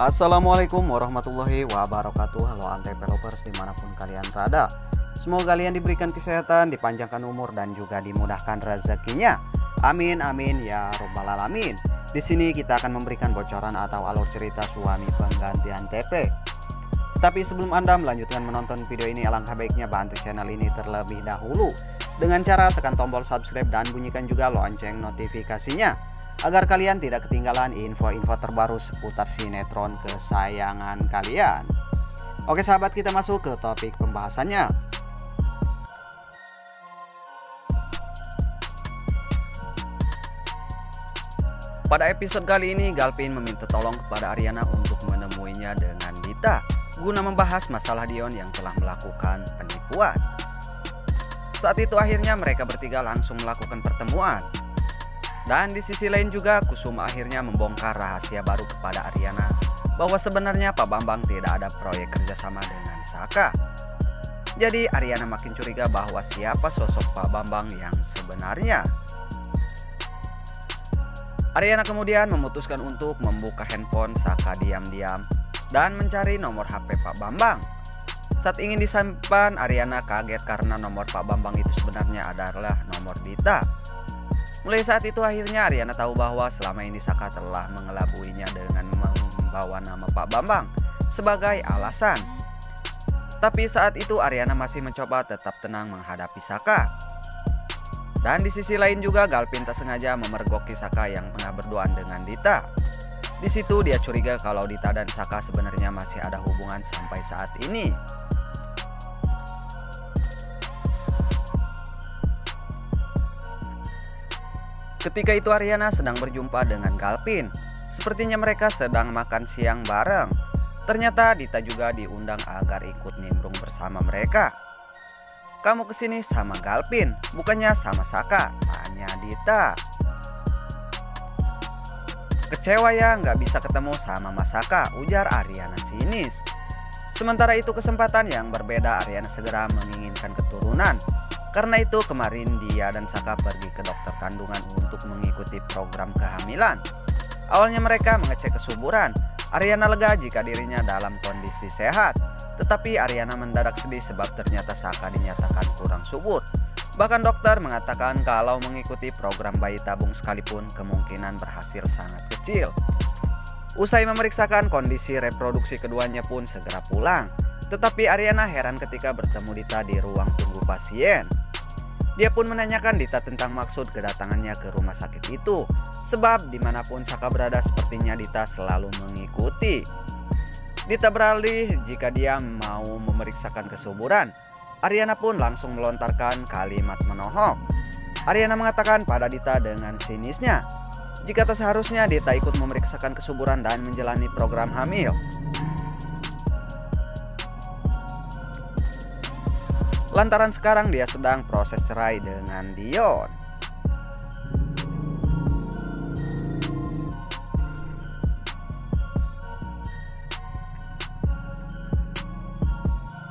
Assalamualaikum warahmatullahi wabarakatuh. Halo Antep Lovers dimanapun kalian berada. Semoga kalian diberikan kesehatan, dipanjangkan umur dan juga dimudahkan rezekinya. Amin amin ya robbal alamin. Di sini kita akan memberikan bocoran atau alur cerita suami penggantian TP. Tapi sebelum Anda melanjutkan menonton video ini, alangkah baiknya bantu channel ini terlebih dahulu dengan cara tekan tombol subscribe dan bunyikan juga lonceng notifikasinya, agar kalian tidak ketinggalan info-info terbaru seputar sinetron kesayangan kalian. Oke sahabat, kita masuk ke topik pembahasannya. Pada episode kali ini, Galvin meminta tolong kepada Ariana untuk menemuinya dengan Dita guna membahas masalah Dion yang telah melakukan penipuan. Saat itu akhirnya mereka bertiga langsung melakukan pertemuan. Dan di sisi lain juga Kusuma akhirnya membongkar rahasia baru kepada Ariana bahwa sebenarnya Pak Bambang tidak ada proyek kerjasama dengan Saka. Jadi Ariana makin curiga bahwa siapa sosok Pak Bambang yang sebenarnya. Ariana kemudian memutuskan untuk membuka handphone Saka diam-diam dan mencari nomor HP Pak Bambang. Saat ingin disimpan, Ariana kaget karena nomor Pak Bambang itu sebenarnya adalah nomor Dita. Mulai saat itu akhirnya Ariana tahu bahwa selama ini Saka telah mengelabuinya dengan membawa nama Pak Bambang sebagai alasan. Tapi saat itu Ariana masih mencoba tetap tenang menghadapi Saka. Dan di sisi lain juga Galvin tak sengaja memergoki Saka yang tengah berduaan dengan Dita. Di situ dia curiga kalau Dita dan Saka sebenarnya masih ada hubungan sampai saat ini. Ketika itu Ariana sedang berjumpa dengan Galvin. Sepertinya mereka sedang makan siang bareng. Ternyata Dita juga diundang agar ikut nimbrung bersama mereka. "Kamu kesini sama Galvin, bukannya sama Saka?" tanya Dita. "Kecewa ya nggak bisa ketemu sama Mas Saka," ujar Ariana sinis. Sementara itu kesempatan yang berbeda, Ariana segera menginginkan keturunan. Karena itu kemarin dia dan Saka pergi ke dokter kandungan untuk mengikuti program kehamilan. Awalnya mereka mengecek kesuburan. Ariana lega jika dirinya dalam kondisi sehat. Tetapi Ariana mendadak sedih sebab ternyata Saka dinyatakan kurang subur. Bahkan dokter mengatakan kalau mengikuti program bayi tabung sekalipun kemungkinan berhasil sangat kecil. Usai memeriksakan kondisi reproduksi keduanya pun segera pulang. Tetapi Ariana heran ketika bertemu Dita di ruang tunggu pasien. Dia pun menanyakan Dita tentang maksud kedatangannya ke rumah sakit itu. Sebab dimanapun Saka berada sepertinya Dita selalu mengikuti. Dita beralih jika dia mau memeriksakan kesuburan. Ariana pun langsung melontarkan kalimat menohok. Ariana mengatakan pada Dita dengan sinisnya, jika tak seharusnya Dita ikut memeriksakan kesuburan dan menjalani program hamil. Lantaran sekarang dia sedang proses cerai dengan Dion.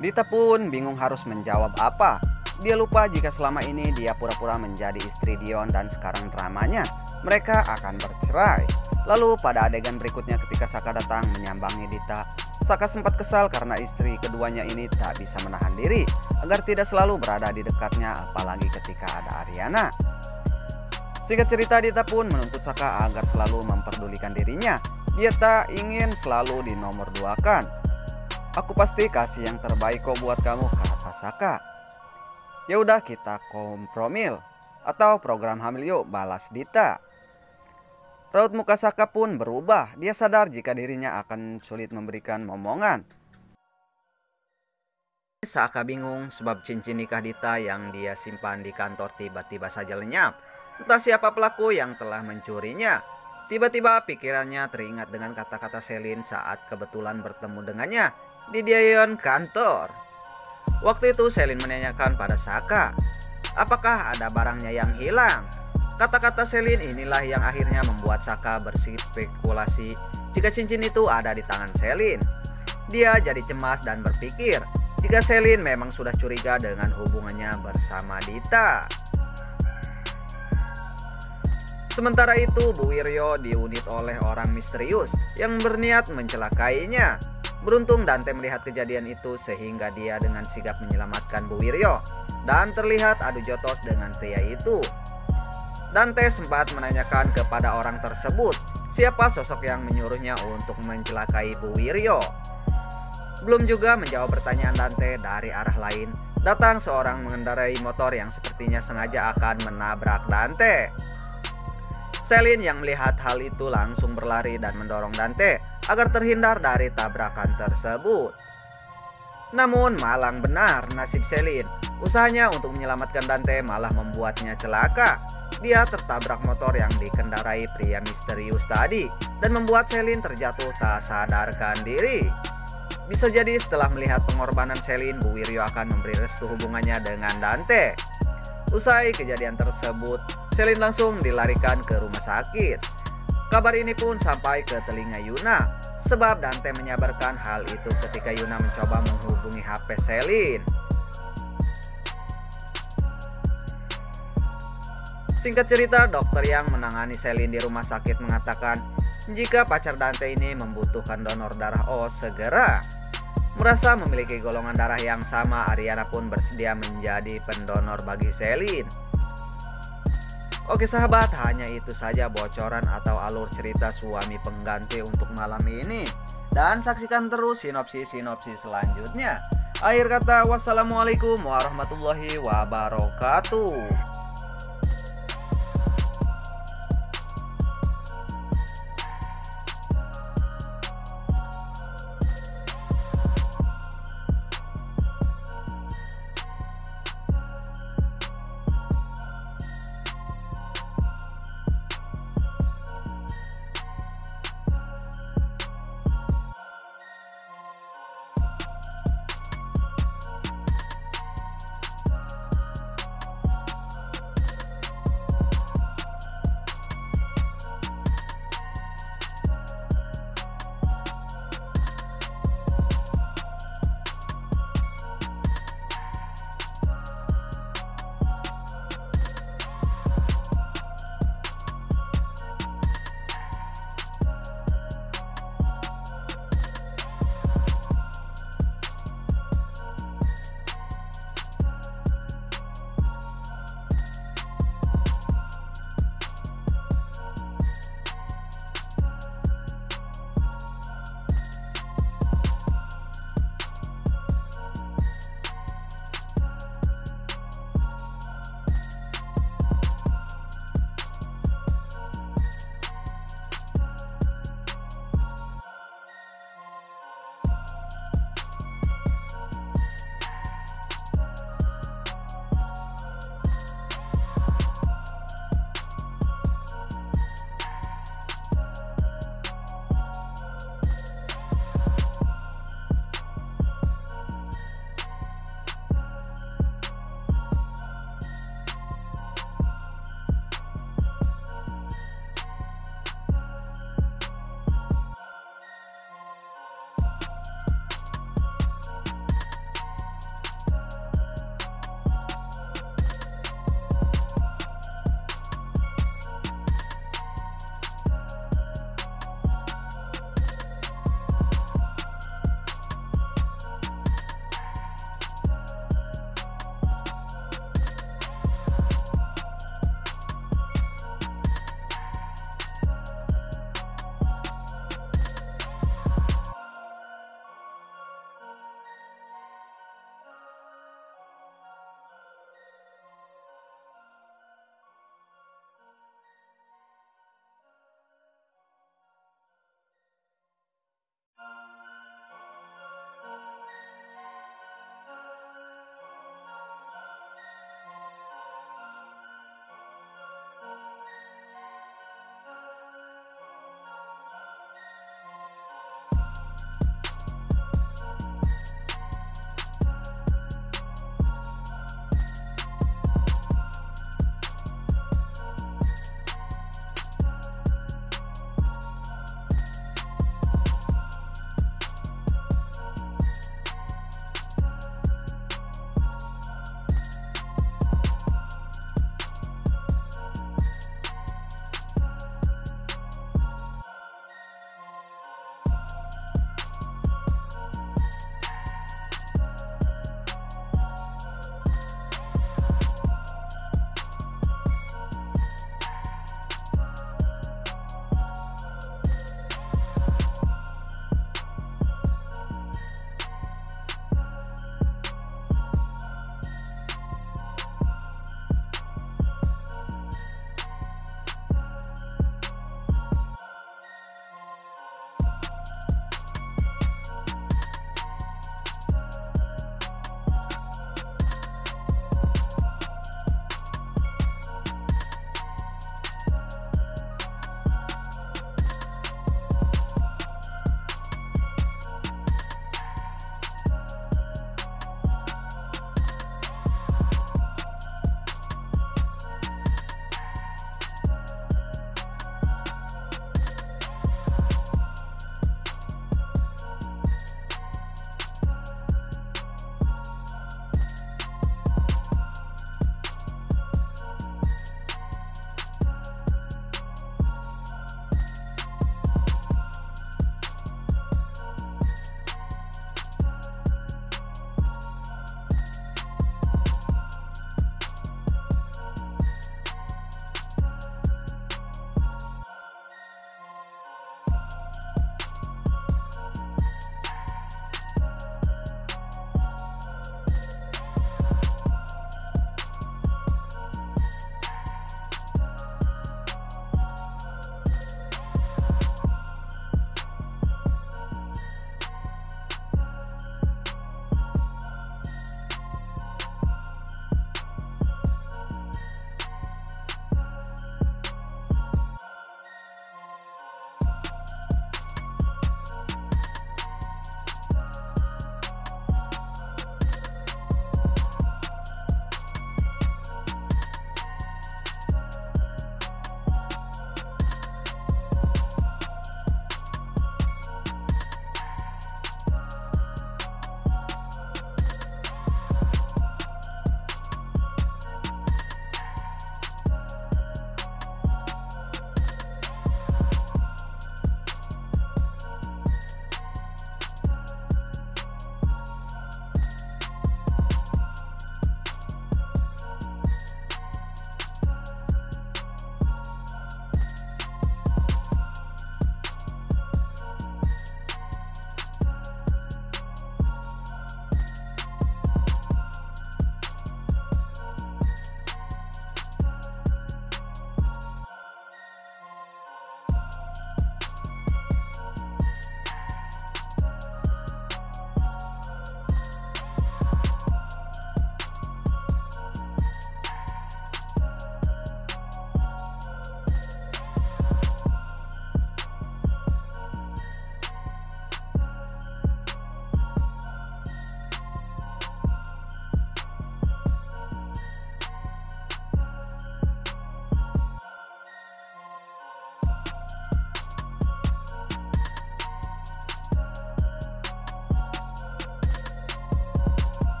Dita pun bingung harus menjawab apa. Dia lupa jika selama ini dia pura-pura menjadi istri Dion dan sekarang dramanya mereka akan bercerai. Lalu pada adegan berikutnya ketika Saka datang menyambangi Dita, Saka sempat kesal karena istri keduanya ini tak bisa menahan diri agar tidak selalu berada di dekatnya, apalagi ketika ada Ariana. Singkat cerita, Dita pun menuntut Saka agar selalu memperdulikan dirinya. Dia tak ingin selalu dinomorduakan. "Aku pasti kasih yang terbaik kok buat kamu," kata Saka. "Ya udah kita kompromil atau program hamil yuk," balas Dita. Raut muka Saka pun berubah. Dia sadar jika dirinya akan sulit memberikan momongan. Saka bingung sebab cincin nikah Dita yang dia simpan di kantor tiba-tiba saja lenyap. Entah siapa pelaku yang telah mencurinya. Tiba-tiba pikirannya teringat dengan kata-kata Selin saat kebetulan bertemu dengannya di Dion kantor. Waktu itu Selin menanyakan pada Saka, apakah ada barangnya yang hilang. Kata-kata Selin inilah yang akhirnya membuat Saka berspekulasi jika cincin itu ada di tangan Selin. Dia jadi cemas dan berpikir jika Selin memang sudah curiga dengan hubungannya bersama Dita. Sementara itu, Bu Wiryo diunit oleh orang misterius yang berniat mencelakainya. Beruntung Dante melihat kejadian itu sehingga dia dengan sigap menyelamatkan Bu Wiryo dan terlihat adu jotos dengan pria itu. Dante sempat menanyakan kepada orang tersebut siapa sosok yang menyuruhnya untuk mencelakai Bu Wiryo. Belum juga menjawab pertanyaan Dante, dari arah lain datang seorang mengendarai motor yang sepertinya sengaja akan menabrak Dante. Selin yang melihat hal itu langsung berlari dan mendorong Dante agar terhindar dari tabrakan tersebut. Namun malang benar nasib Selin. Usahanya untuk menyelamatkan Dante malah membuatnya celaka. Dia tertabrak motor yang dikendarai pria misterius tadi dan membuat Selin terjatuh tak sadarkan diri. Bisa jadi setelah melihat pengorbanan Selin, Bu Wiryo akan memberi restu hubungannya dengan Dante. Usai kejadian tersebut, Selin langsung dilarikan ke rumah sakit. Kabar ini pun sampai ke telinga Yuna, sebab Dante menyabarkan hal itu ketika Yuna mencoba menghubungi HP Selin. Singkat cerita, dokter yang menangani Selin di rumah sakit mengatakan jika pacar Dante ini membutuhkan donor darah O segera. Merasa memiliki golongan darah yang sama, Ariana pun bersedia menjadi pendonor bagi Selin. Oke sahabat, hanya itu saja bocoran atau alur cerita suami pengganti untuk malam ini. Dan saksikan terus sinopsis-sinopsis selanjutnya. Akhir kata, wassalamualaikum warahmatullahi wabarakatuh.